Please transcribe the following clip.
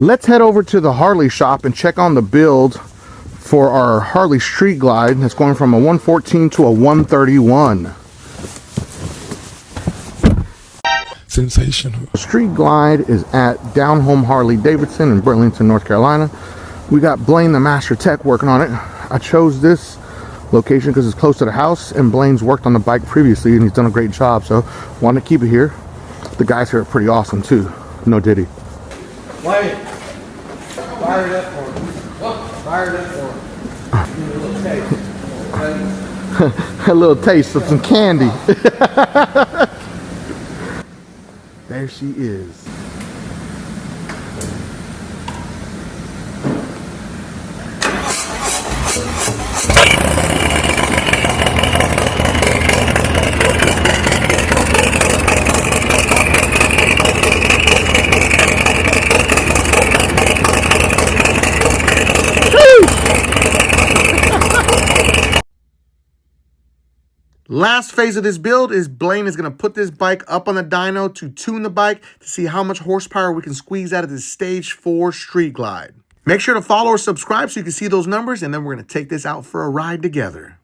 Let's head over to the Harley shop and check on the build for our Harley Street Glide. That's going from a 114 to a 131. Sensational. The Street Glide is at Down Home Harley Davidson in Burlington, North Carolina. We got Blaine, the master tech, working on it. I chose this location because it's close to the house, and Blaine's worked on the bike previously and he's done a great job, so wanted to keep it here. The guys here are pretty awesome too. No diddy. Wait. Fire it up for me. What? Fire it up for me. Give me a little taste. Okay? A little taste of some candy. There she is. Last phase of this build is Blaine is going to put this bike up on the dyno to tune the bike to see how much horsepower we can squeeze out of this Stage 4 Street Glide. Make sure to follow or subscribe so you can see those numbers, and then we're going to take this out for a ride together.